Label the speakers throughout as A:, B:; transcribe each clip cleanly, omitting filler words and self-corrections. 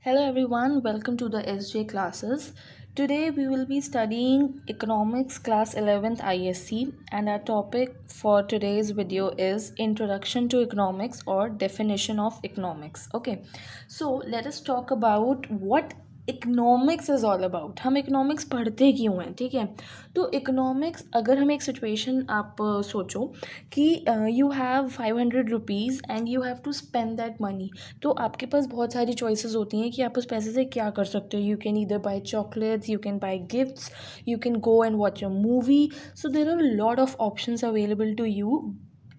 A: Hello everyone, welcome to the SJ classes. Today we will be studying Economics Class 11th ISC and our topic for today's video is Introduction to Economics or Definition of Economics. Okay, so let us talk about what economics is all about. हम economics पढ़ते क्यों हैं, ठीक है. तो economics, अगर हम एक सिचुएशन आप सोचो कि you have 500 rupees and you have to spend that money. तो आपके पास बहुत सारी चॉइसेस होती हैं कि आप उस पैसे से क्या कर सकते हो. You can either buy chocolates, you can buy gifts, you can go and watch a movie. So there are lot of options available to you.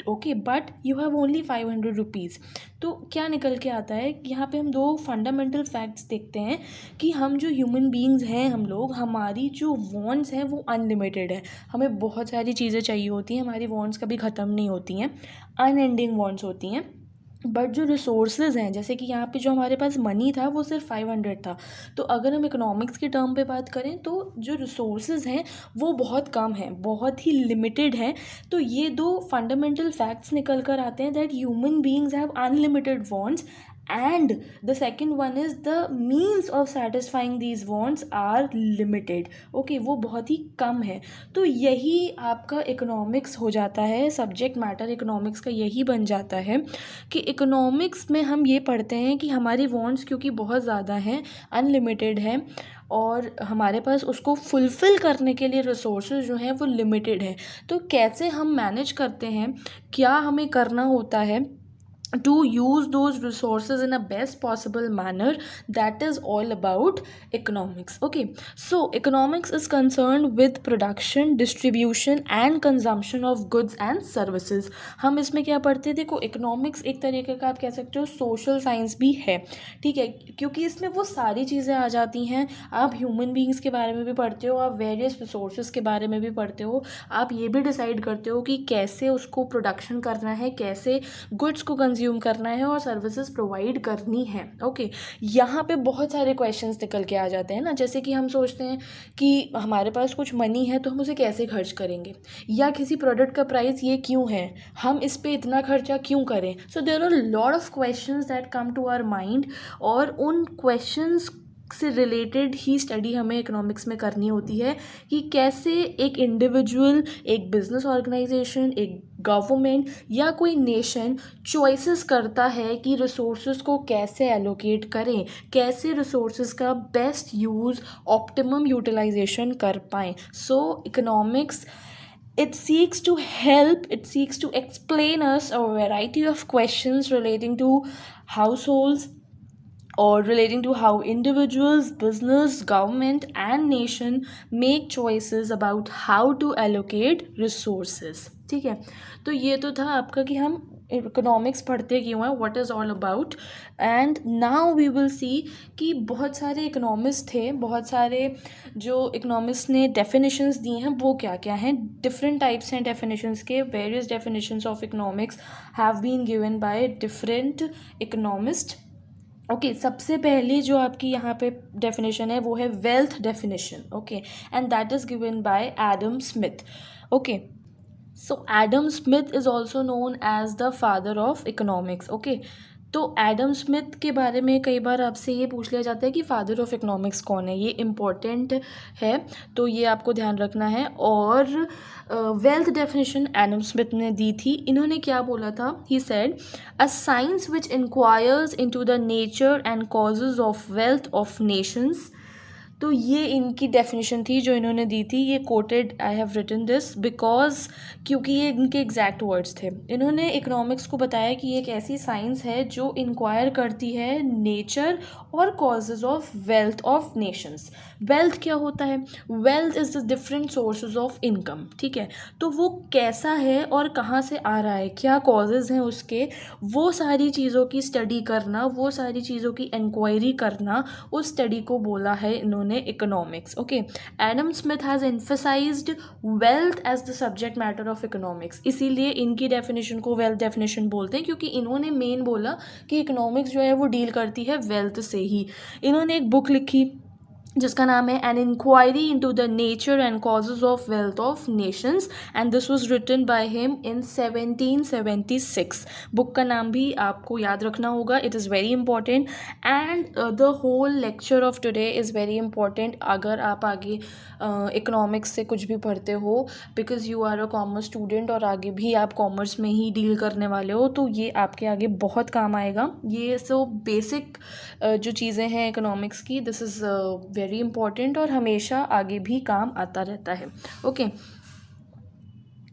A: Okay, but you have only 500 rupees. तो क्या निकल के आता है, यहाँ पे हम दो फंडामेंटल फैक्ट्स देखते हैं कि हम जो ह्यूमन बींग्स हैं, हम लोग, हमारी जो वॉन्ट्स हैं वो अनलिमिटेड है. हमें बहुत सारी चीज़ें चाहिए होती हैं, हमारी वॉन्ट्स कभी ख़त्म नहीं होती हैं, अनएंडिंग वॉन्ट्स होती हैं. बट जो रिसोर्सेज हैं, जैसे कि यहाँ पे जो हमारे पास मनी था वो सिर्फ 500 था. तो अगर हम इकोनॉमिक्स के टर्म पे बात करें तो जो रिसोर्सेज हैं वो बहुत कम हैं, बहुत ही लिमिटेड हैं. तो ये दो फंडामेंटल फैक्ट्स निकल कर आते हैं that human beings have unlimited wants and the second one is the means of satisfying these wants are limited. okay, वो बहुत ही कम है. तो यही आपका इकोनॉमिक्स हो जाता है, सब्जेक्ट मैटर इकोनॉमिक्स का यही बन जाता है कि इकोनॉमिक्स में हम ये पढ़ते हैं कि हमारी वॉन्ट्स क्योंकि बहुत ज़्यादा हैं, अनलिमिटेड है, और हमारे पास उसको फुलफ़िल करने के लिए रिसोर्सेज जो हैं वो लिमिटेड है. तो कैसे हम मैनेज करते हैं, क्या हमें करना होता है to use those resources in a best possible manner, that is all about economics. okay, so economics is concerned with production, distribution and consumption of goods and services. हम इसमें क्या पढ़ते हैं, देखो इकोनॉमिक्स एक तरीके का आप कह सकते हो सोशल साइंस भी है, ठीक है, क्योंकि इसमें वो सारी चीज़ें आ जाती हैं. आप ह्यूमन बींग्स के बारे में भी पढ़ते हो, आप वेरियस रिसोर्सेज के बारे में भी पढ़ते हो, आप ये भी डिसाइड करते हो कि कैसे उसको प्रोडक्शन करना है, कैसे गुड्स को कंज्यूम करना है और सर्विसेज प्रोवाइड करनी है. ओके, यहाँ पे बहुत सारे क्वेश्चंस निकल के आ जाते हैं ना, जैसे कि हम सोचते हैं कि हमारे पास कुछ मनी है तो हम उसे कैसे खर्च करेंगे, या किसी प्रोडक्ट का प्राइस ये क्यों है, हम इस पे इतना खर्चा क्यों करें. So there are lot of questions that come to our mind, और उन क्वेश्चंस से रिलेटेड ही स्टडी हमें इकोनॉमिक्स में करनी होती है कि कैसे एक इंडिविजुअल, एक बिजनेस ऑर्गेनाइजेशन, एक गवर्नमेंट या कोई नेशन चॉइसेस करता है कि रिसोर्सेज को कैसे एलोकेट करें, कैसे रिसोर्सेज का बेस्ट यूज़, ऑप्टिमम यूटिलाइजेशन कर पाएँ. सो economics, it seeks to help, it seeks to explain us a variety of questions relating to households, or relating to how individuals, business, government and nation make choices about how to allocate resources. ठीक है, तो ये तो था आपका कि हम economics पढ़ते क्यों हैं, what is all about. And now we will see कि बहुत सारे इकोनॉमिस्ट थे, बहुत सारे जो इकोनॉमिस्ट ने डेफिनेशंस दी हैं वो क्या क्या हैं. डिफरेंट टाइप्स हैं डेफिनेशंस के, various definitions of economics have been given by different economist. Okay, सबसे पहली जो आपकी यहाँ पे डेफिनेशन है वो है wealth definition. Okay, and that is given by Adam Smith. Okay, so Adam Smith is also known as the father of economics. Okay, तो एडम स्मिथ के बारे में कई बार आपसे ये पूछ लिया जाता है कि फादर ऑफ इकोनॉमिक्स कौन है, ये इम्पॉर्टेंट है, तो ये आपको ध्यान रखना है. और वेल्थ डेफिनेशन एडम स्मिथ ने दी थी. इन्होंने क्या बोला था, he said a science which enquires into the nature and causes of wealth of Nations. तो ये इनकी डेफिनेशन थी जो इन्होंने दी थी. ये quoted, I have written this because, क्योंकि ये इनके एग्जैक्ट वर्ड्स थे. इन्होंने इकोनॉमिक्स को बताया कि ये एक ऐसी साइंस है जो इंक्वायर करती है नेचर और causes of wealth of Nations. Wealth क्या होता है, wealth is the different sources of income. ठीक है, तो वो कैसा है और कहाँ से आ रहा है, क्या कॉजेज़ हैं उसके, वो सारी चीज़ों की स्टडी करना, वो सारी चीज़ों की इंक्वायरी करना, उस स्टडी को बोला है इन्होंने economics. Okay, Adam Smith has emphasized wealth as the subject matter of economics. इसीलिए इनकी डेफिनेशन को वेल्थ डेफिनेशन बोलते हैं, क्योंकि इन्होंने मेन बोला कि इकोनॉमिक्स जो है वो डील करती है वेल्थ से ही. इन्होंने एक बुक लिखी जिसका नाम है an inquiry into the nature and causes of wealth of nations, and this was written by him in 1776. Book का नाम भी आपको याद रखना होगा, it is very important, and the whole lecture of today is very important अगर आप आगे इकोनॉमिक्स से कुछ भी पढ़ते हो, because you are a commerce student और आगे भी आप कॉमर्स में ही डील करने वाले हो, तो ये आपके आगे बहुत काम आएगा. ये सो बेसिक जो चीज़ें हैं इकोनॉमिक्स की, दिस इज़ वेरी इंपॉर्टेंट और हमेशा आगे भी काम आता रहता है. ओके,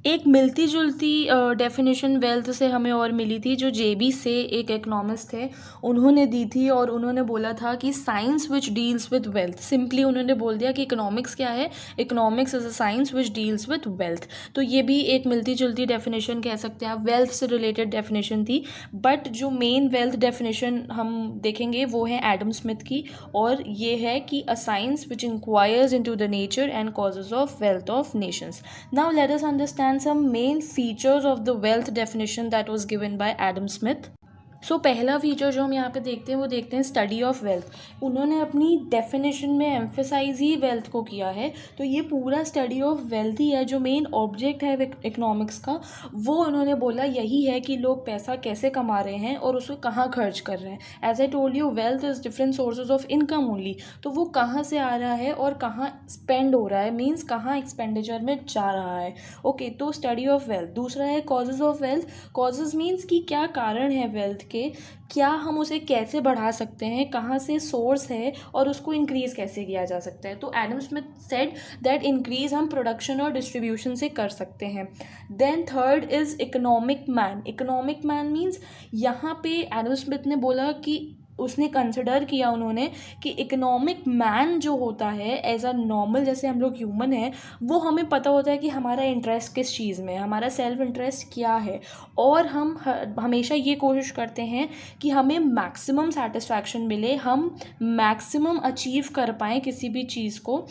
A: एक मिलती जुलती डेफिनेशन वेल्थ से हमें और मिली थी, जो जेबी से एक इकोनॉमिस्ट थे, उन्होंने दी थी, और उन्होंने बोला था कि science which deals with wealth. Simply उन्होंने बोल दिया कि इकोनॉमिक्स क्या है, economics is a science which deals with wealth. तो ये भी एक मिलती जुलती डेफिनेशन कह सकते हैं आप, वेल्थ से रिलेटेड डेफिनेशन थी. बट जो मेन वेल्थ डेफिनेशन हम देखेंगे वो है एडम स्मिथ की, और ये है कि अ science which enquires into the nature and causes of wealth of Nations. Now let us understand some main features of the wealth definition that was given by Adam Smith. सो पहला feature जो हम यहाँ पे देखते हैं वो देखते हैं स्टडी ऑफ वेल्थ. उन्होंने अपनी डेफिनेशन में एम्फेसाइज ही वेल्थ को किया है. तो ये पूरा स्टडी ऑफ वेल्थ ही है, जो मेन ऑब्जेक्ट है इकोनॉमिक्स का, वो उन्होंने बोला यही है कि लोग पैसा कैसे कमा रहे हैं और उसको कहाँ खर्च कर रहे हैं. As I told you, wealth is different sources of income only. तो वो कहाँ से आ रहा है और कहाँ स्पेंड हो रहा है, मीन्स कहाँ एक्सपेंडिचर में जा रहा है. ओके, तो स्टडी ऑफ वेल्थ. दूसरा है causes of wealth. Causes means कि क्या कारण है वेल्थ के, क्या हम उसे कैसे बढ़ा सकते हैं, कहाँ से सोर्स है और उसको इंक्रीज़ कैसे किया जा सकता है. तो Adam Smith said that increase हम प्रोडक्शन और डिस्ट्रीब्यूशन से कर सकते हैं. Then third is economic man. Economic man means यहाँ पे एडम स्मिथ ने बोला कि उसने कंसिडर किया उन्होंने कि इकोनॉमिक मैन जो होता है एज अ नॉर्मल, जैसे हम लोग ह्यूमन हैं, वो हमें पता होता है कि हमारा इंटरेस्ट किस चीज़ में है, हमारा सेल्फ इंटरेस्ट क्या है, और हम हमेशा ये कोशिश करते हैं कि हमें मैक्सिमम सेटिस्फैक्शन मिले, हम मैक्सिमम अचीव कर पाएँ किसी भी चीज़ को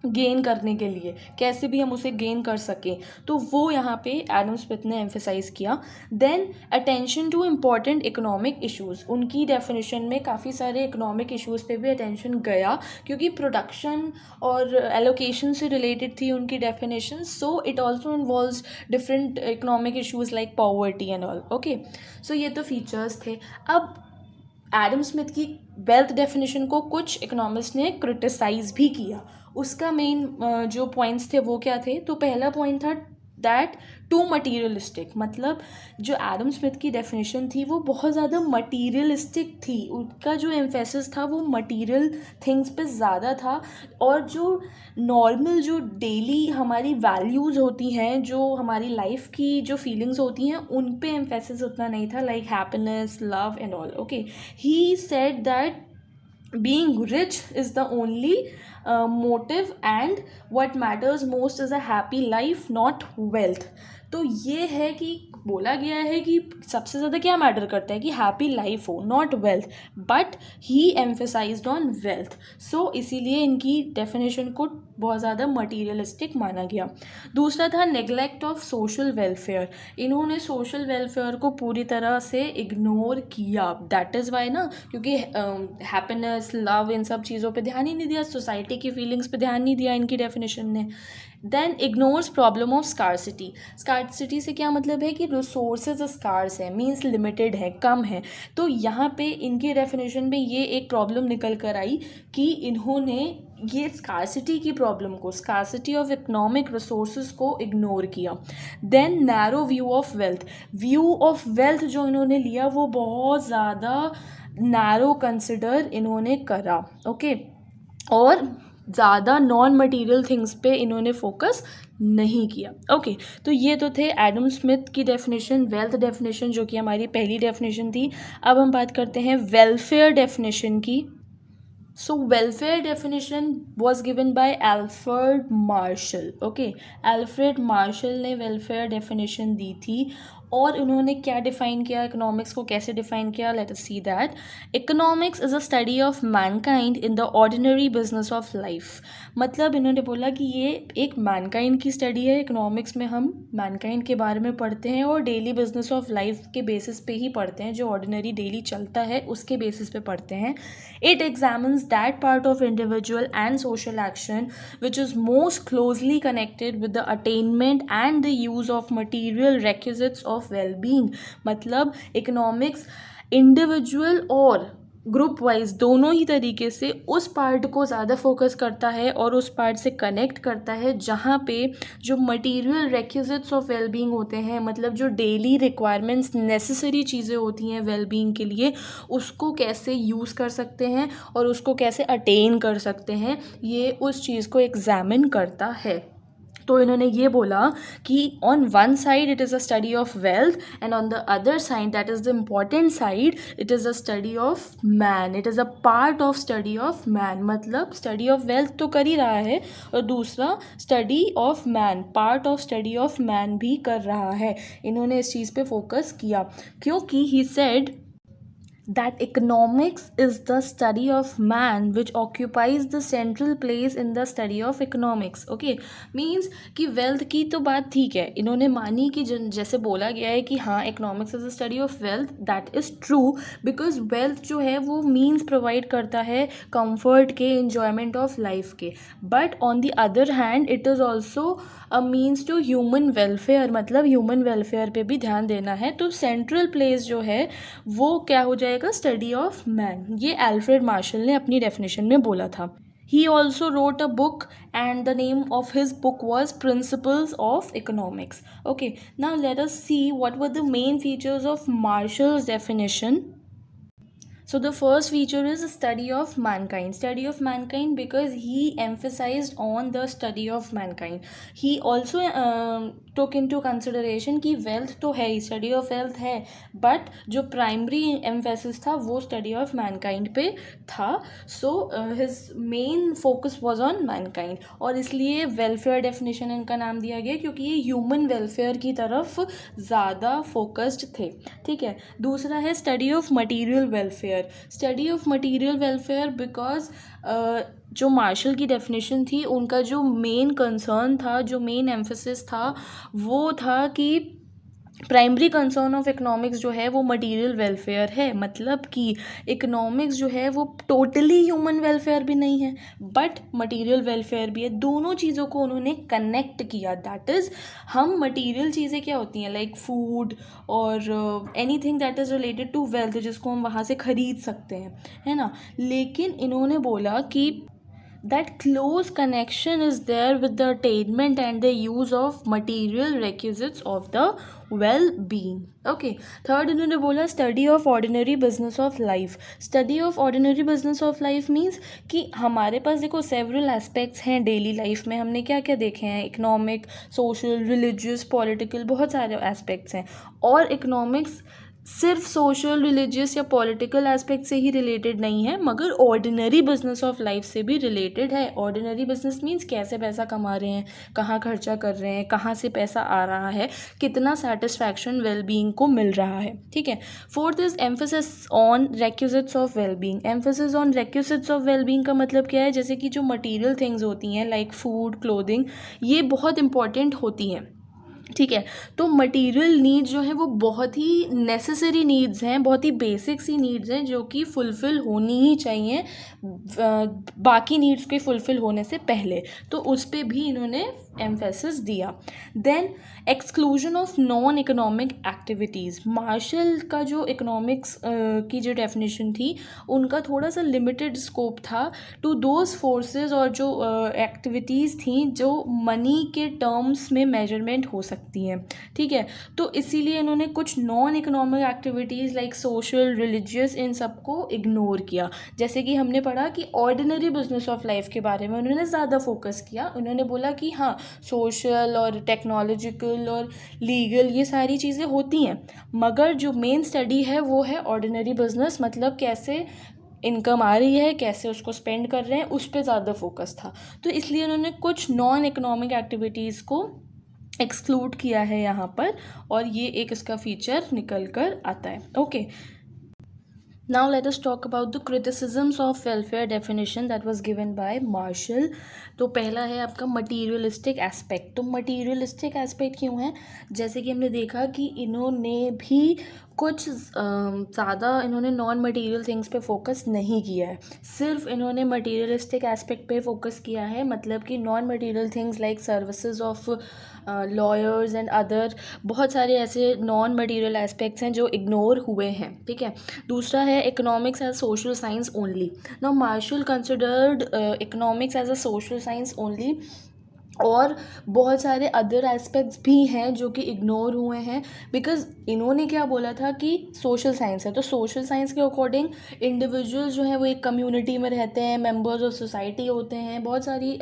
A: गेन करने के लिए, कैसे भी हम उसे गेन कर सकें. तो वो यहाँ पे एडम स्मिथ ने एम्फेसाइज किया. Then attention to important economic issues. उनकी डेफिनेशन में काफ़ी सारे इकोनॉमिक इश्यूज़ पे भी अटेंशन गया, क्योंकि प्रोडक्शन और एलोकेशन से रिलेटेड थी उनकी definition. So it also involves different economic issues like poverty and all. Okay, so ये तो फीचर्स थे. अब एडम स्मिथ की वेल्थ डेफिनेशन को कुछ इकोनॉमिस्ट ने क्रिटिसाइज भी किया. उसका मेन जो पॉइंट्स थे वो क्या थे, तो पहला पॉइंट था दैट टू मटीरियलिस्टिक. मतलब जो एडम स्मिथ की डेफिनेशन थी वो बहुत ज़्यादा मटीरियलिस्टिक थी. उनका जो एम्फेसिस था वो मटीरियल थिंग्स पे ज़्यादा था, और जो नॉर्मल जो डेली हमारी वैल्यूज़ होती हैं, जो हमारी लाइफ की जो फीलिंग्स होती हैं, उन पे एम्फेसिस उतना नहीं था, like happiness, love and all. Okay, he said that being rich is the only motive, and what matters most is a happy life, not wealth. तो ये है कि बोला गया है कि सबसे ज़्यादा क्या मैटर करता है कि हैप्पी लाइफ हो, not wealth, but he emphasized on wealth. So इसीलिए इनकी डेफिनेशन को बहुत ज़्यादा मटीरियलिस्टिक माना गया. दूसरा था नेग्लेक्ट ऑफ सोशल वेलफेयर. इन्होंने सोशल वेलफेयर को पूरी तरह से इग्नोर किया. दैट इज़ वाई ना, क्योंकि हैप्पीनेस, लव, इन सब चीज़ों पे ध्यान ही नहीं दिया, सोसाइटी की फीलिंग्स पे ध्यान नहीं दिया इनकी डेफिनेशन ने. Then ignores problem of scarcity. Scarcity से क्या मतलब है कि रिसोर्सेज स्कार्स है, मीन्स लिमिटेड है, कम है. तो यहाँ पे इनके डेफिनेशन में ये एक प्रॉब्लम निकल कर आई कि इन्होंने ये स्कार्सिटी की प्रॉब्लम को, स्कार्सिटी ऑफ इकोनॉमिक रिसोर्सेज को इग्नोर किया. Then narrow view of wealth. View of wealth जो इन्होंने लिया वो बहुत ज़्यादा नैरो कंसिडर इन्होंने करा. ओके, और ज़्यादा नॉन मटीरियल थिंग्स पे इन्होंने फोकस नहीं किया. ओके, तो ये तो थे एडम स्मिथ की डेफिनेशन, वेल्थ डेफिनेशन, जो कि हमारी पहली डेफिनेशन थी. अब हम बात करते हैं वेलफेयर डेफिनेशन की. So welfare definition was given by Alfred Marshall. Okay, Alfred Marshall ने welfare definition दी थी, और उन्होंने क्या डिफ़ाइन किया, इकोनॉमिक्स को कैसे डिफ़ाइन किया, let us see that economics is a study of Mankind in the ordinary business of life. मतलब इन्होंने बोला कि ये एक मैनकाइंड की स्टडी है। इकोनॉमिक्स में हम मैनकाइंड के बारे में पढ़ते हैं और डेली बिजनेस ऑफ लाइफ के बेसिस पे ही पढ़ते हैं, जो ऑर्डिनरी डेली चलता है उसके बेसिस पे पढ़ते हैं। It examines that part of individual and social action which is most closely connected with the attainment and the use of material requisites of well-being। मतलब इकोनॉमिक्स इंडिविजुअल और ग्रुप वाइज दोनों ही तरीके से उस पार्ट को ज़्यादा फोकस करता है और उस पार्ट से कनेक्ट करता है जहाँ पे जो मटेरियल रिक्विजिट्स ऑफ वेलबींग होते हैं, मतलब जो डेली रिक्वायरमेंट्स नेसेसरी चीज़ें होती हैं वेलबींग के लिए, उसको कैसे यूज़ कर सकते हैं और उसको कैसे अटेन कर सकते हैं, ये उस चीज़ को एग्जामिन करता है। तो इन्होंने ये बोला कि on one side it is a study of wealth and on the other side, that is the important side, it is a study of man. It is a part of study of man. मतलब study of wealth तो कर ही रहा है और दूसरा study of man, part of study of man भी कर रहा है। इन्होंने इस चीज़ पे फोकस किया क्योंकि he said that economics is the study of man which occupies the central place in the study of economics। okay, means कि wealth की तो बात ठीक है, इन्होंने मानी कि जैसे बोला गया है कि हाँ economics is a study of wealth, that is true because wealth जो है वो means provide करता है comfort के, enjoyment of life के, but on the other hand it is also a means to human welfare। मतलब human welfare पे भी ध्यान देना है। तो central place जो है वो क्या हो जाएगा, स्टडी ऑफ मैन। ये अल्फ्रेड मार्शल ने अपनी डेफिनेशन में बोला था। He also wrote a book and the name of his book was Principles of Economics। Okay, now let us see what were the main features of Marshall's definition। So the first feature is study of mankind। Study of mankind because he emphasized on the study of mankind। He also took into consideration कि wealth तो है ही, study of wealth है, but जो primary emphasis था वो study of mankind पे था। So his main focus was on mankind और इसलिए welfare definition इनका नाम दिया गया क्योंकि ये human welfare की तरफ ज़्यादा focused थे। ठीक है, दूसरा है study of material welfare। Study of material welfare because जो मार्शल की डेफिनेशन थी, उनका जो मेन कंसर्न था, जो मेन एम्फेसिस था, वो था कि प्राइमरी कंसर्न ऑफ इकोनॉमिक्स जो है वो मटेरियल वेलफेयर है। मतलब कि इकोनॉमिक्स जो है वो टोटली ह्यूमन वेलफेयर भी नहीं है बट मटेरियल वेलफेयर भी है। दोनों चीज़ों को उन्होंने कनेक्ट किया। दैट इज़, हम मटेरियल चीज़ें क्या होती हैं, लाइक फूड और anything that is related to wealth, जिसको हम वहाँ से ख़रीद सकते हैं, है ना। लेकिन इन्होंने बोला कि that close connection is there with the attainment and the use of material requisites of the well-being। okay, third इन्होंने बोला study of ordinary business of life। study of ordinary business of life means कि हमारे पास देखो several aspects हैं daily life में, हमने क्या क्या देखे हैं, इकोनॉमिक, सोशल, रिलीजियस, पॉलिटिकल, बहुत सारे एस्पेक्ट्स हैं। और इकोनॉमिक्स सिर्फ सोशल, रिलीजियस या पॉलिटिकल एस्पेक्ट से ही रिलेटेड नहीं है मगर ऑर्डिनरी बिजनेस ऑफ लाइफ से भी रिलेटेड है। ऑर्डिनरी बिजनेस मीन्स कैसे पैसा कमा रहे हैं, कहाँ खर्चा कर रहे हैं, कहाँ से पैसा आ रहा है, कितना सेटिस्फैक्शन वेलबींग को मिल रहा है। ठीक है, fourth is emphasis on requisites of wellbeing. Emphasis on requisites of wellbeing का मतलब क्या है, जैसे कि जो मटीरियल थिंग्स होती हैं लाइक फूड, क्लोथिंग, ये बहुत इंपॉर्टेंट होती हैं। ठीक है, तो मटेरियल नीड्स जो है वो बहुत ही नेसेसरी नीड्स हैं, बहुत ही बेसिक सी नीड्स हैं जो कि फुलफ़िल होनी ही चाहिए बाकी नीड्स के फुलफ़िल होने से पहले। तो उस पर भी इन्होंने एम्फेसिस दिया। Then exclusion of non economic activities. Marshall का जो इकोनॉमिक्स की जो डेफिनेशन थी उनका थोड़ा सा लिमिटेड स्कोप था टू दोज फोर्सेस और जो एक्टिविटीज़ थी जो मनी के टर्म्स में मेजरमेंट हो सकती हैं। ठीक है, तो इसीलिए इन्होंने कुछ non economic activities like social, religious, इन सबको इग्नोर किया। जैसे कि हमने पढ़ा कि ऑर्डिनरी बिजनेस ऑफ लाइफ के बारे में उन्होंने ज़्यादा फोकस किया। उन्होंने बोला कि हाँ, सोशल और टेक्नोलॉजिकल और लीगल ये सारी चीज़ें होती हैं मगर जो मेन स्टडी है वो है ऑर्डिनरी बिजनेस, मतलब कैसे इनकम आ रही है, कैसे उसको स्पेंड कर रहे हैं, उस पर ज़्यादा फोकस था। तो इसलिए उन्होंने कुछ नॉन इकोनॉमिक एक्टिविटीज़ को एक्सक्लूड किया है यहाँ पर, और ये एक इसका फीचर निकल कर आता है. Okay, now let us talk about the criticisms of welfare definition that was given by Marshall. तो पहला है आपका मटीरियलिस्टिक एस्पेक्ट. तो मटीरियलिस्टिक एस्पेक्ट क्यों है? जैसे कि हमने देखा कि इन्होंने भी कुछ ज़्यादा इन्होंने नॉन मटीरियल थिंग्स पे फोकस नहीं किया है, सिर्फ इन्होंने मटीरियलिस्टिक एस्पेक्ट पे फोकस किया है. मतलब कि non material things like services of lawyers and other, बहुत सारे ऐसे नॉन मटीरियल एस्पेक्ट्स हैं जो इग्नोर हुए हैं. ठीक है. दूसरा है economics as social science only. Now Marshall considered economics as a social science only, और बहुत सारे अदर एस्पेक्ट्स भी हैं जो कि इग्नोर हुए हैं, बिकॉज इन्होंने क्या बोला था कि सोशल साइंस है, तो सोशल साइंस के अकॉर्डिंग इंडिविजुअल्स जो है वो एक कम्युनिटी में रहते हैं, मेंबर्स ऑफ सोसाइटी होते हैं, बहुत सारी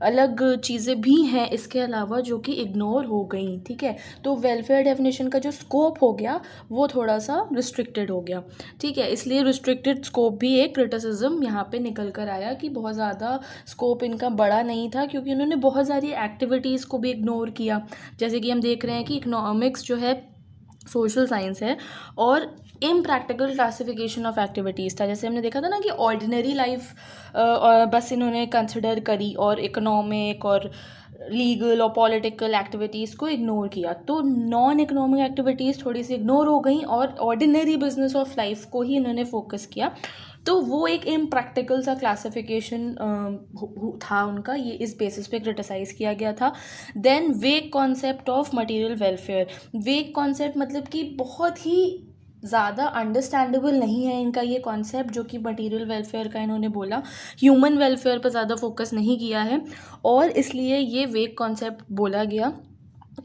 A: अलग चीज़ें भी हैं इसके अलावा जो कि इग्नोर हो गई. ठीक है. तो वेलफेयर डेफिनेशन का जो स्कोप हो गया वो थोड़ा सा रिस्ट्रिक्टेड हो गया. ठीक है. इसलिए रिस्ट्रिक्टेड स्कोप भी एक क्रिटिसिज्म यहाँ पे निकल कर आया कि बहुत ज़्यादा स्कोप इनका बड़ा नहीं था, क्योंकि उन्होंने बहुत सारी एक्टिविटीज़ को भी इग्नोर किया. जैसे कि हम देख रहे हैं कि इकोनॉमिक्स जो है सोशल साइंस है, और इम्प्रैक्टिकल क्लासिफिकेशन ऑफ एक्टिविटीज़ था. जैसे हमने देखा था ना कि ऑर्डिनरी लाइफ बस इन्होंने कंसिडर करी, और इकोनॉमिक और लीगल और पॉलिटिकल एक्टिविटीज़ को इग्नोर किया. तो नॉन इकोनॉमिक एक्टिविटीज़ थोड़ी सी इग्नोर हो गई, और ऑर्डिनरी बिजनेस ऑफ लाइफ को ही इन्होंने फोकस किया. तो वो एक इम्प्रैक्टिकल सा क्लासिफिकेशन था उनका, ये इस बेसिस पे क्रिटिसाइज़ किया गया था. देन वेग कॉन्सेप्ट ऑफ मटेरियल वेलफेयर. वेग कॉन्सेप्ट मतलब कि बहुत ही ज़्यादा अंडरस्टैंडेबल नहीं है इनका ये कॉन्सेप्ट जो कि मटेरियल वेलफेयर का इन्होंने बोला. ह्यूमन वेलफेयर पर ज़्यादा फोकस नहीं किया है, और इसलिए ये वेग कॉन्सेप्ट बोला गया.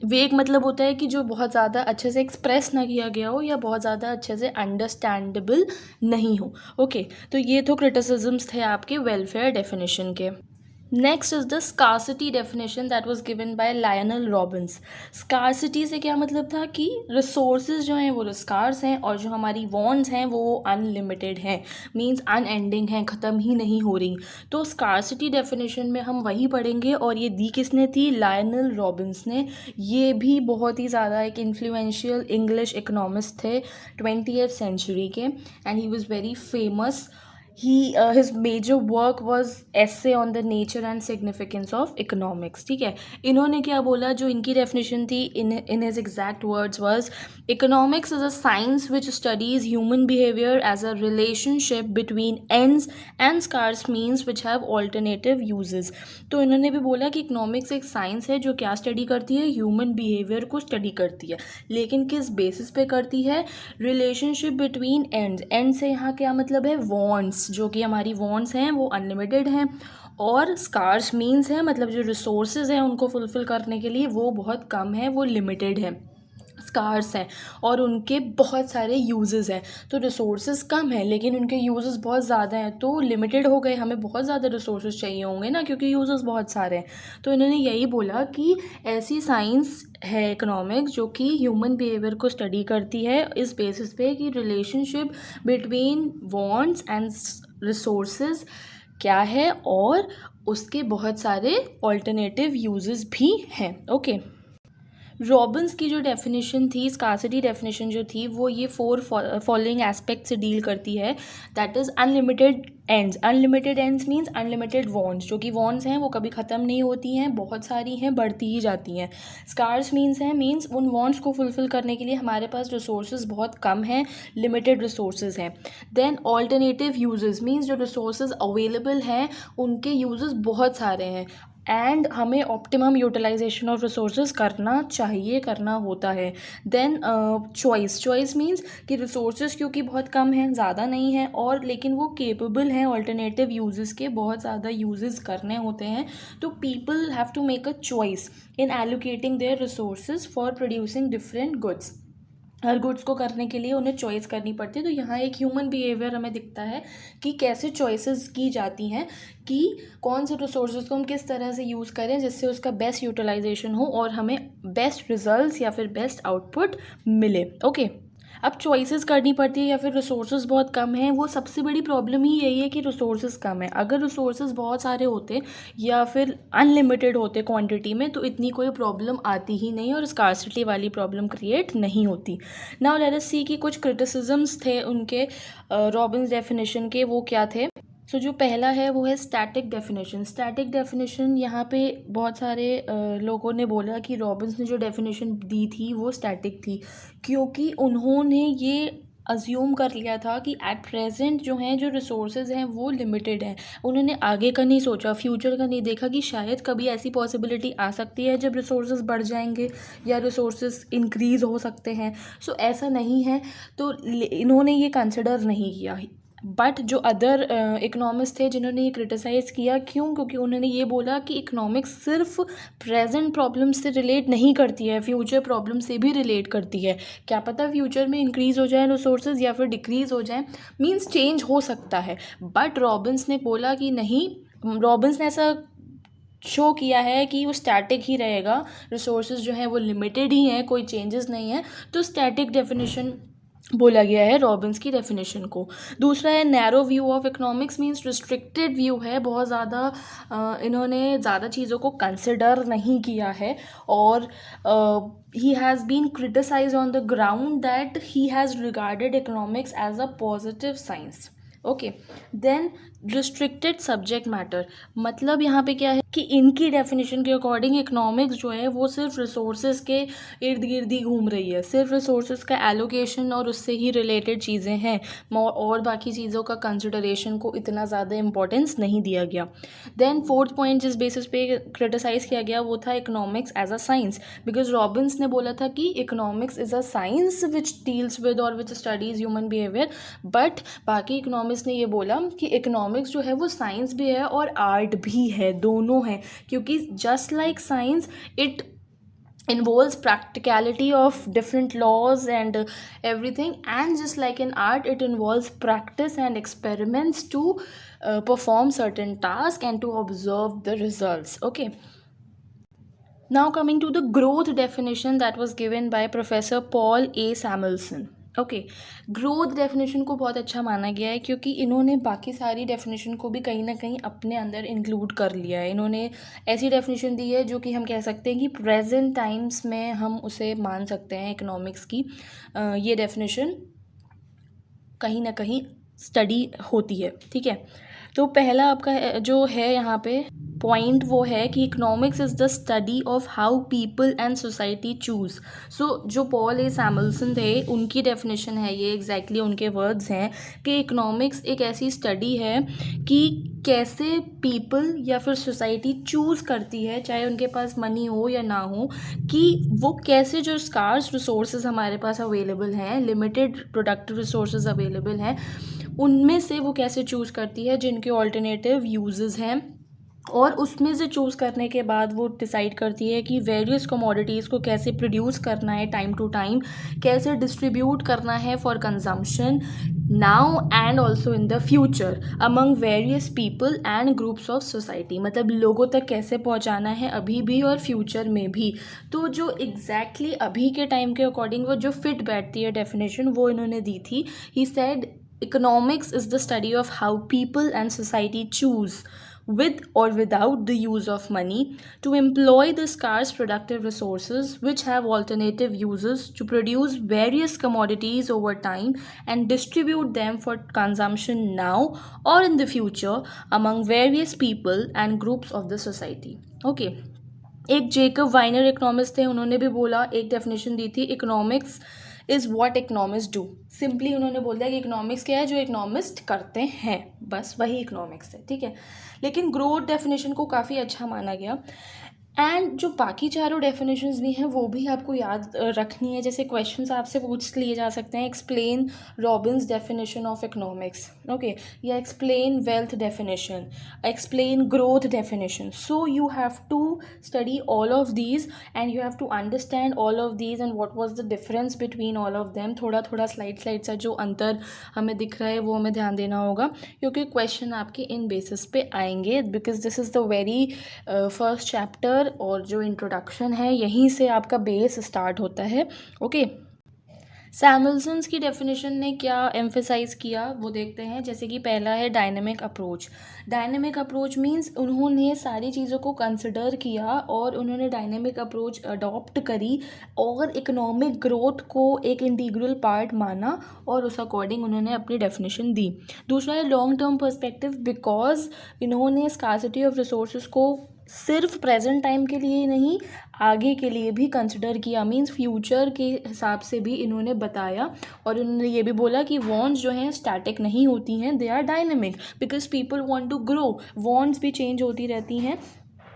A: वेग मतलब होता है कि जो बहुत ज़्यादा अच्छे से एक्सप्रेस ना किया गया हो, या बहुत ज़्यादा अच्छे से अंडरस्टैंडेबल नहीं हो. ओके. तो ये तो क्रिटिसिजम्स थे आपके वेलफेयर डेफिनेशन के. Next is the scarcity definition that was given by Lionel Robins. Scarcity से क्या मतलब था कि रिसोर्सेज जो हैं वो स्कार्स हैं, और जो हमारी वॉन्ट्स हैं वो अनलिमिटेड हैं, मींस अनएंडिंग हैं, ख़त्म ही नहीं हो रही. तो स्कार्सिटी डेफिनेशन में हम वही पढ़ेंगे, और ये दी किसने थी? लायनल रॉबिन्स ने. ये भी बहुत ही ज़्यादा एक इन्फ्लुएंशियल इंग्लिश इकोनॉमिस्ट थे 20th सेंचुरी के, and he was very famous. His major work was essay on the nature and significance of economics. ठीक है. इन्होंने क्या बोला, जो इनकी definition थी in his exact words was, economics is a science which studies human behavior as a relationship between ends and scarce means which have alternative uses. तो इन्होंने भी बोला कि इकोनॉमिक्स एक साइंस है जो क्या स्टडी करती है? ह्यूमन बिहेवियर को स्टडी करती है, लेकिन किस बेसिस पे करती है? Relationship between ends. एंड से यहाँ क्या मतलब है? वॉन्ट्स. जो कि हमारी वॉन्ट्स हैं वो अनलिमिटेड हैं, और स्कार्स मीन्स है मतलब जो रिसोर्सेज हैं उनको फुलफ़िल करने के लिए वो बहुत कम है, वो लिमिटेड है, स्कार्स हैं, और उनके बहुत सारे यूजेस हैं. तो रिसोर्सेज कम है लेकिन उनके यूजेस बहुत ज़्यादा हैं, तो लिमिटेड हो गए, हमें बहुत ज़्यादा रिसोर्सेज चाहिए होंगे ना, क्योंकि यूजेस बहुत सारे हैं. तो इन्होंने यही बोला कि ऐसी साइंस है इकोनॉमिक्स जो कि ह्यूमन बिहेवियर को स्टडी करती है इस बेसिस पे कि relationship between wants and resources क्या है, और उसके बहुत सारे ऑल्टरनेटिव यूजेस भी हैं. ओके. रॉबिन्स की जो डेफिनेशन थी, स्कार्सिटी डेफिनेशन जो थी, वो ये 4 फॉलोइंग एस्पेक्ट से डील करती है. That is unlimited ends. Unlimited ends means unlimited wants. जो कि वॉन्ट्स हैं वो कभी ख़त्म नहीं होती हैं, बहुत सारी हैं, बढ़ती ही जाती हैं. स्कार्स मीन्स हैं, मीन्स उन वॉन्ट्स को फुलफ़िल करने के लिए हमारे पास रिसोर्सेज बहुत कम हैं, लिमिटेड रिसोर्सेज हैं. देन ऑल्टरनेटिव यूजेस मीन्स जो रिसोर्सेज अवेलेबल हैं उनके यूजेस बहुत सारे हैं, एंड हमें ऑप्टिमम यूटिलाइजेशन ऑफ रिसोर्सेज करना चाहिए, करना होता है. Then choice. चॉइस मीन्स कि रिसोर्सेज क्योंकि बहुत कम हैं, ज़्यादा नहीं हैं, और लेकिन वो केपेबल हैं ऑल्टरनेटिव यूजेस के, बहुत ज़्यादा यूजेस करने होते हैं. तो people have to make a choice in allocating their resources for producing different goods. हर गुड्स को करने के लिए उन्हें चॉइस करनी पड़ती है. तो यहाँ एक ह्यूमन बिहेवियर हमें दिखता है कि कैसे चॉइसेस की जाती हैं कि कौन से रिसोर्सेज को हम किस तरह से यूज़ करें जिससे उसका बेस्ट यूटिलाइजेशन हो और हमें बेस्ट रिजल्ट्स या फिर बेस्ट आउटपुट मिले. ओके. अब चॉइसेस करनी पड़ती है या फिर रिसोर्सेज बहुत कम हैं, वो सबसे बड़ी प्रॉब्लम ही यही है कि रिसोर्सेज कम है। अगर रिसोर्सेज बहुत सारे होते या फिर अनलिमिटेड होते क्वांटिटी में तो इतनी कोई प्रॉब्लम आती ही नहीं और स्कार्सिटी वाली प्रॉब्लम क्रिएट नहीं होती। नाउ लेट अस सी कि कुछ क्रिटिसिजम्स थे उनके रॉबिन्स डेफिनेशन के, वो क्या थे। सो जो पहला है वो है स्टैटिक डेफिनेशन। स्टैटिक डेफिनेशन यहाँ पे बहुत सारे लोगों ने बोला कि रॉबिन्स ने जो डेफिनेशन दी थी वो स्टैटिक थी, क्योंकि उन्होंने ये अज्यूम कर लिया था कि एट प्रेजेंट जो हैं जो रिसोर्सेज हैं वो लिमिटेड हैं। उन्होंने आगे का नहीं सोचा, फ्यूचर का नहीं देखा कि शायद कभी ऐसी पॉसिबिलिटी आ सकती है जब रिसोर्सेज बढ़ जाएंगे या रिसोर्सेज इंक्रीज़ हो सकते हैं। सो ऐसा नहीं है, तो इन्होंने ये कंसिडर नहीं किया। बट जो अदर इकोनॉमिस्ट थे जिन्होंने ये क्रिटिसाइज़ किया, क्यों? क्योंकि उन्होंने ये बोला कि इकोनॉमिक्स सिर्फ प्रेजेंट प्रॉब्लम से रिलेट नहीं करती है, फ्यूचर प्रॉब्लम से भी रिलेट करती है। क्या पता फ्यूचर में इंक्रीज़ हो जाए रिसोर्सेज या फिर डिक्रीज़ हो जाए, मीन्स चेंज हो सकता है। बट रॉबिन्स ने बोला कि नहीं, रॉबिन्स ने ऐसा शो किया है कि वो स्टैटिक ही रहेगा, रिसोर्सेज जो हैं वो लिमिटेड ही हैं, कोई चेंजेस नहीं है। तो स्टैटिक डेफिनेशन बोला गया है रॉबिन्स की डेफिनेशन को। दूसरा है narrow view of economics, means restricted view है, बहुत ज़्यादा इन्होंने ज़्यादा चीज़ों को कंसिडर नहीं किया है। और he has been criticized on the ground that he has regarded economics as a positive science. Okay, then restricted subject matter, मतलब यहाँ पे क्या है कि इनकी डेफिनेशन के अकॉर्डिंग इकोनॉमिक्स जो है वो सिर्फ रिसोर्सेज के इर्द गिर्द ही घूम रही है, सिर्फ रिसोर्सेज का एलोकेशन और उससे ही रिलेटेड चीज़ें हैं, और बाकी चीज़ों का कंसिडरेशन को इतना ज़्यादा इंपॉर्टेंस नहीं दिया गया। देन फोर्थ पॉइंट जिस बेसिस पे क्रिटिसाइज़ किया गया वो था economics as a science, because Robbins ने बोला था कि economics is a science which deals with और which studies human behaviour. But बाकी इकोनॉमिक्स ने ये बोला कि इकोनॉमिक्स जो है वो साइंस भी है और आर्ट भी है, दोनों है, क्योंकि just like science it involves practicality of different laws and everything, and just like in art it involves practice and experiments to perform certain tasks and to observe the results. Okay, now coming to the growth definition that was given by Professor Paul A. Samuelson. Okay, growth definition को बहुत अच्छा माना गया है क्योंकि इन्होंने बाकी सारी डेफिनेशन को भी कहीं ना कहीं अपने अंदर इंक्लूड कर लिया है। इन्होंने ऐसी डेफिनेशन दी है जो कि हम कह सकते हैं कि प्रेजेंट टाइम्स में हम उसे मान सकते हैं इकोनॉमिक्स की। ये डेफिनेशन कहीं ना कहीं स्टडी होती है, ठीक है। तो पहला आपका जो है यहाँ पे पॉइंट वो है कि economics is the study of how people and society choose. So जो पॉल ए सैमुअल्सन थे उनकी डेफिनेशन है ये, एग्जैक्टली उनके वर्ड्स हैं कि इकोनॉमिक्स एक ऐसी स्टडी है कि कैसे पीपल या फिर सोसाइटी चूज़ करती है, चाहे उनके पास मनी हो या ना हो, कि वो कैसे जो स्कार्स रिसोर्सेज हमारे पास अवेलेबल हैं, लिमिटेड प्रोडक्टिव रिसोर्सेज अवेलेबल हैं, उनमें से वो कैसे चूज़ करती है जिनके ऑल्टरनेटिव यूजेस हैं, और उसमें से चूज़ करने के बाद वो डिसाइड करती है कि वेरियस कमोडिटीज़ को कैसे प्रोड्यूस करना है टाइम टू टाइम, कैसे डिस्ट्रीब्यूट करना है for consumption now and also in the future among various people and groups of society, मतलब लोगों तक कैसे पहुंचाना है अभी भी और फ्यूचर में भी। तो जो एग्जैक्टली अभी के टाइम के अकॉर्डिंग वो जो फिट बैठती है डेफिनेशन वो इन्होंने दी थी। He said economics is the study of how people and society choose, with or without the use of money, to employ the scarce productive resources which have alternative uses to produce various commodities over time and distribute them for consumption now or in the future among various people and groups of the society. Okay, एक Jacob वाइनर economist थे, उन्होंने भी बोला, एक definition दी थी, economics is what economist do. Simply उन्होंने बोल दिया कि इकोनॉमिक्स क्या है, जो इकोनॉमिस्ट करते हैं, बस वही इकोनॉमिक्स है, ठीक है। लेकिन ग्रोथ डेफिनेशन को काफ़ी अच्छा माना गया। एंड जो बाकी चारों डेफिनेशंस भी हैं वो भी आपको याद रखनी है, जैसे क्वेश्चंस आपसे पूछ लिए जा सकते हैं, explain Robbins definition of economics, okay, या explain wealth definition, explain growth definition. So you have to study all of these and you have to understand all of these and what was the difference between all of them. थोड़ा थोड़ा slide सा जो अंतर हमें दिख रहा है वो हमें ध्यान देना होगा, क्योंकि क्वेश्चन आपके इन बेसिस पे आएंगे, because this is the very first chapter, और जो इंट्रोडक्शन है यहीं से आपका बेस स्टार्ट होता है। ओके, सैमुअल्सन्स की डेफिनेशन ने क्या एम्फेसाइज किया वो देखते हैं। जैसे कि पहला है dynamic approach. Dynamic approach means उन्होंने सारी चीज़ों को कंसिडर किया और उन्होंने डायनेमिक अप्रोच अडॉप्ट करी और इकोनॉमिक ग्रोथ को एक इंटीग्रल पार्ट माना और उस अकॉर्डिंग उन्होंने अपनी डेफिनेशन दी। दूसरा है लॉन्ग टर्म पर्सपेक्टिव, बिकॉज इन्होंने स्कार्सिटी ऑफ रिसोर्सेज को सिर्फ प्रेजेंट टाइम के लिए ही नहीं, आगे के लिए भी कंसिडर किया, मीन्स फ्यूचर के हिसाब से भी इन्होंने बताया। और उन्होंने ये भी बोला कि वॉन्ट्स जो हैं स्टैटिक नहीं होती हैं, they are dynamic, because people want to grow, wants भी चेंज होती रहती हैं,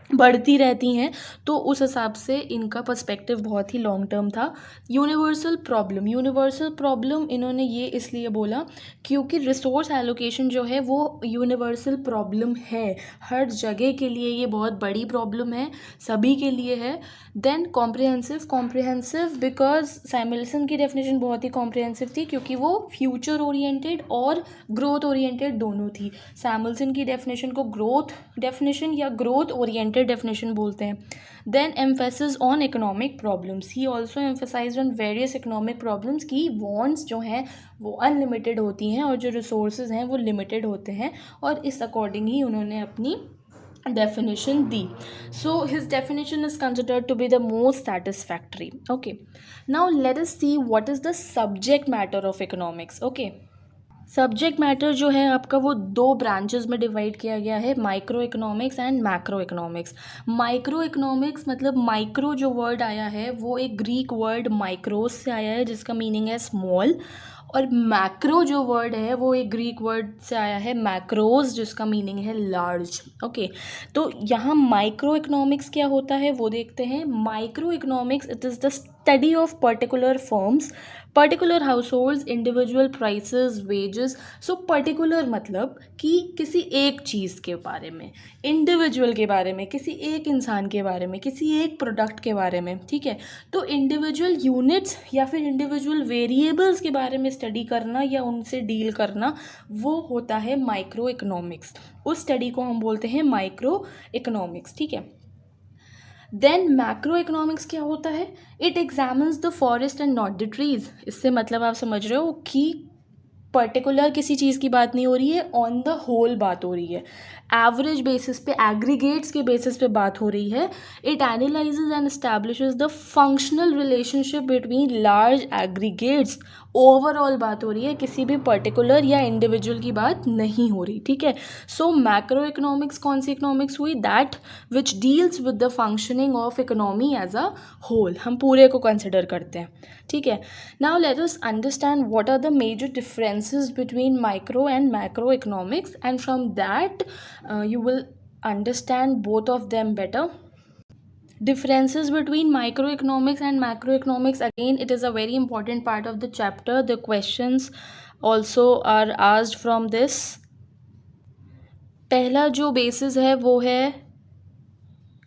A: बढ़ती रहती हैं। तो उस हिसाब से इनका पर्सपेक्टिव बहुत ही लॉन्ग टर्म था। यूनिवर्सल प्रॉब्लम इन्होंने ये इसलिए बोला क्योंकि रिसोर्स एलोकेशन जो है वो यूनिवर्सल प्रॉब्लम है, हर जगह के लिए ये बहुत बड़ी प्रॉब्लम है, सभी के लिए है। देन कॉम्प्रिहेंसिव बिकॉज सैमुअल्सन की डेफिनेशन बहुत ही कॉम्प्रिहेंसिव थी क्योंकि वो फ्यूचर ओरिएंटेड और ग्रोथ ओरिएंटेड दोनों थी। सैमुअल्सन की डेफिनेशन को ग्रोथ डेफिनेशन या ग्रोथ ओरिएंटेड डेफिनेशन बोलते हैं। Then emphasis on economic problems, he also emphasize on various economic problems की वॉन्ट्स जो हैं वो अनलिमिटेड होती हैं और जो रिसोर्सेज हैं वो लिमिटेड होते हैं, और इस अकॉर्डिंग ही उन्होंने अपनी definition the. So his definition is considered to be the most satisfactory. Okay, now let us see what is the subject matter of economics. Okay, subject matter जो है आपका वो दो ब्रांचेस में डिवाइड किया गया है, micro economics and macro economics. Micro economics मतलब माइक्रो जो वर्ड आया है वो एक ग्रीक वर्ड माइक्रोस से आया है जिसका मीनिंग है स्मॉल, और मैक्रो जो वर्ड है वो एक ग्रीक वर्ड से आया है मैक्रोज जिसका मीनिंग है लार्ज। ओके, तो यहाँ माइक्रो इकोनॉमिक्स क्या होता है वो देखते हैं। Micro economics it is the study of particular firms, particular house holds, individual prices, wages. So particular मतलब कि किसी एक चीज़ के बारे में, इंडिविजुअल के बारे में, किसी एक इंसान के बारे में, किसी एक प्रोडक्ट के बारे में, ठीक है। तो इंडिविजुअल यूनिट्स या फिर इंडिविजुअल वेरिएबल्स के बारे में स्टडी करना या उनसे डील करना वो होता है माइक्रो इकोनॉमिक्स। उस स्टडी को हम बोलते हैं माइक्रो इकोनॉमिक्स, ठीक है। देन मैक्रो इकोनॉमिक्स क्या होता है? It examines the forest and not the trees. इससे मतलब आप समझ रहे हो कि पर्टिकुलर किसी चीज़ की बात नहीं हो रही है, ऑन द होल बात हो रही है, एवरेज बेसिस पे, एग्रीगेट्स के बेसिस पे बात हो रही है। It analyses and establishes the functional relationship between large aggregates. Overall बात हो रही है, किसी भी पर्टिकुलर या इंडिविजुअल की बात नहीं हो रही, ठीक है। सो मैक्रो इकोनॉमिक्स कौन सी इकोनॉमिक्स हुई? That which deals with the functioning of economy as a whole, हम पूरे को कंसिडर करते हैं, ठीक है। Now let us understand what are the major differences between micro and macro economics, and from that you will understand both of them better. Differences between microeconomics and macroeconomics, again it is a very important part of the chapter. The questions also are asked from this. पहला जो basis है वो है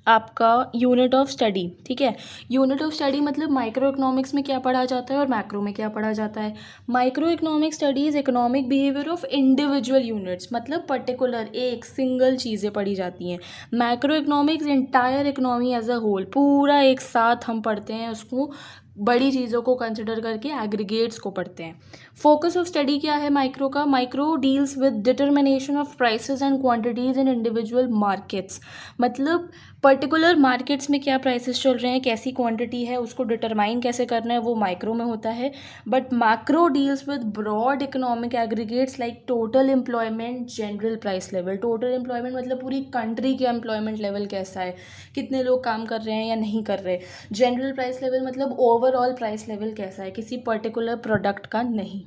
A: आपका unit of study, ठीक है। Unit of study मतलब micro economics में क्या पढ़ा जाता है और मैक्रो में क्या पढ़ा जाता है। Micro economic studies economic behaviour of individual units, मतलब पर्टिकुलर एक सिंगल चीज़ें पढ़ी जाती हैं। Macro economics entire economy as a whole, पूरा एक साथ हम पढ़ते हैं उसको, बड़ी चीज़ों को कंसिडर करके एग्रीगेट्स को पढ़ते हैं। फोकस ऑफ स्टडी क्या है माइक्रो का? Micro deals with determination of prices and quantities in individual markets, मतलब पर्टिकुलर मार्केट्स में क्या प्राइसेस चल रहे हैं, कैसी क्वांटिटी है, उसको डिटरमाइन कैसे करना है, वो माइक्रो में होता है। But macro deals with broad economic aggregates like total employment, general price level. Total employment मतलब पूरी कंट्री के एम्प्लॉयमेंट लेवल कैसा है, कितने लोग काम कर रहे हैं या नहीं कर रहे। जनरल प्राइस लेवल मतलब ओवरऑल प्राइस लेवल कैसा है, किसी पर्टिकुलर प्रोडक्ट का नहीं।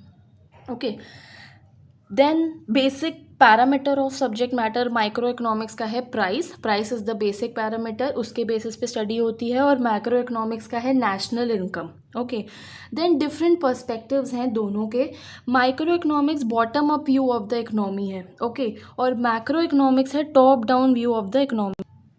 A: Okay, then basic parameter of subject matter micro economics का है price. Price is the basic parameter, उसके बेसिस पे स्टडी होती है। और मैक्रो इकोनॉमिक्स का है national income. Okay, then different perspectives हैं दोनों के। Micro economics bottom up view of the economy है, ओके, और मैक्रो इकोनॉमिक्स है top down view of the economy.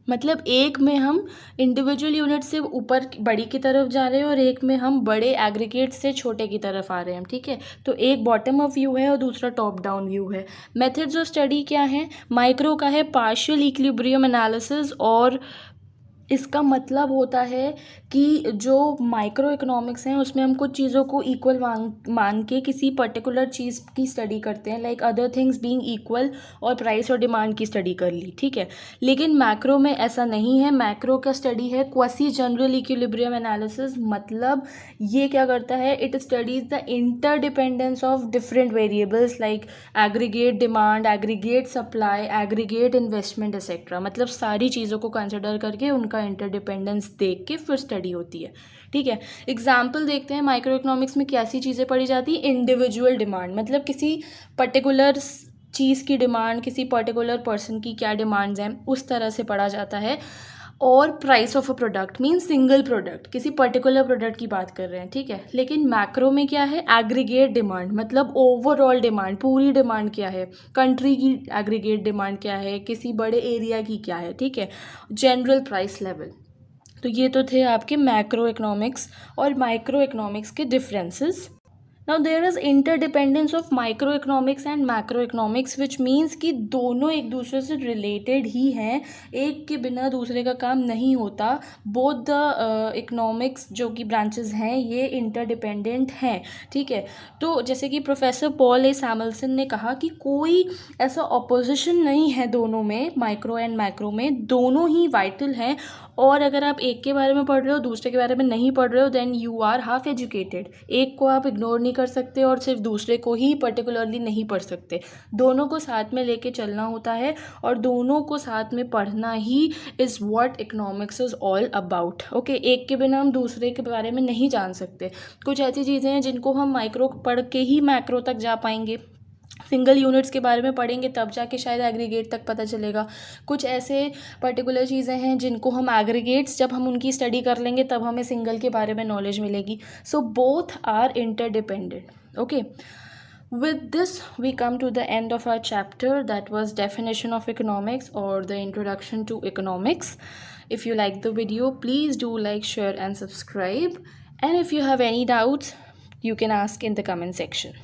A: मतलब एक में हम इंडिविजुअल यूनिट से ऊपर बड़ी की तरफ जा रहे हैं और एक में हम बड़े एग्रीगेट से छोटे की तरफ आ रहे हैं, ठीक है। तो एक बॉटम अप व्यू है और दूसरा टॉप डाउन व्यू है। मेथड्स ऑफ स्टडी क्या है? माइक्रो का है पार्शियल इक्विलिब्रियम एनालिसिस और इसका मतलब होता है कि जो माइक्रो इकोनॉमिक्स हैं उसमें हम कुछ चीज़ों को इक्वल मान के किसी पर्टिकुलर चीज़ की स्टडी करते हैं, like other things being equal, और प्राइस और डिमांड की स्टडी कर ली, ठीक है। लेकिन मैक्रो में ऐसा नहीं है। मैक्रो का स्टडी है क्वासी जनरल इक्विलिब्रियम एनालिसिस। मतलब ये क्या करता है, it studies the interdependence of different variables like aggregate demand, aggregate supply, aggregate investment etcetera. मतलब सारी चीज़ों को कंसिडर करके उनका इंटरडिपेंडेंस देख के फिर स्टडी होती है, ठीक है। एग्जाम्पल देखते हैं माइक्रो इकोनॉमिक्स में कैसी चीज़ें पढ़ी जाती है। इंडिविजुअल डिमांड, मतलब किसी पर्टिकुलर चीज़ की डिमांड, किसी पर्टिकुलर पर्सन की क्या डिमांड्स हैं, उस तरह से पढ़ा जाता है। और price of a product mean single product, किसी पर्टिकुलर प्रोडक्ट की बात कर रहे हैं, ठीक है। लेकिन मैक्रो में क्या है, एग्रीगेट डिमांड, मतलब ओवरऑल डिमांड, पूरी डिमांड क्या है, कंट्री की एग्रीगेट डिमांड क्या है, किसी बड़े एरिया की क्या है, ठीक है, जनरल प्राइस लेवल। तो ये तो थे आपके मैक्रो इकोनॉमिक्स और माइक्रो इकोनॉमिक्स के differences. Now there is interdependence of micro economics and macro economics, which means कि दोनों एक दूसरे से रिलेटेड ही हैं, एक के बिना दूसरे का काम नहीं होता। बोथ द इकोनॉमिक्स जो कि ब्रांचेस हैं ये इंटरडिपेंडेंट हैं, ठीक है। तो जैसे कि प्रोफेसर पॉल ए सैमुअल्सन ने कहा कि कोई ऐसा ऑपोजिशन नहीं है दोनों में, माइक्रो एंड मैक्रो में, दोनों ही वाइटल हैं। और अगर आप एक के बारे में पढ़ रहे हो दूसरे के बारे में नहीं पढ़ रहे हो, then you are half educated. एक को आप इग्नोर नहीं कर सकते और सिर्फ दूसरे को ही पर्टिकुलरली नहीं पढ़ सकते। दोनों को साथ में लेके चलना होता है और दोनों को साथ में पढ़ना he is what economics is all about. Okay, एक के बिना हम दूसरे के बारे में नहीं जान सकते। कुछ ऐसी चीज़ें हैं जिनको हम माइक्रो पढ़ के ही मैक्रो तक जा पाएंगे, सिंगल यूनिट्स के बारे में पढ़ेंगे तब जाके शायद एग्रीगेट तक पता चलेगा। कुछ ऐसे पर्टिकुलर चीज़ें हैं जिनको हम एग्रीगेट्स जब हम उनकी स्टडी कर लेंगे तब हमें सिंगल के बारे में नॉलेज मिलेगी। So both are interdependent. Okay, with this we come to the end of our chapter, that was definition of economics or the introduction to economics. If you like the video, please do like, share and subscribe, and if you have any doubts you can ask in the comment section.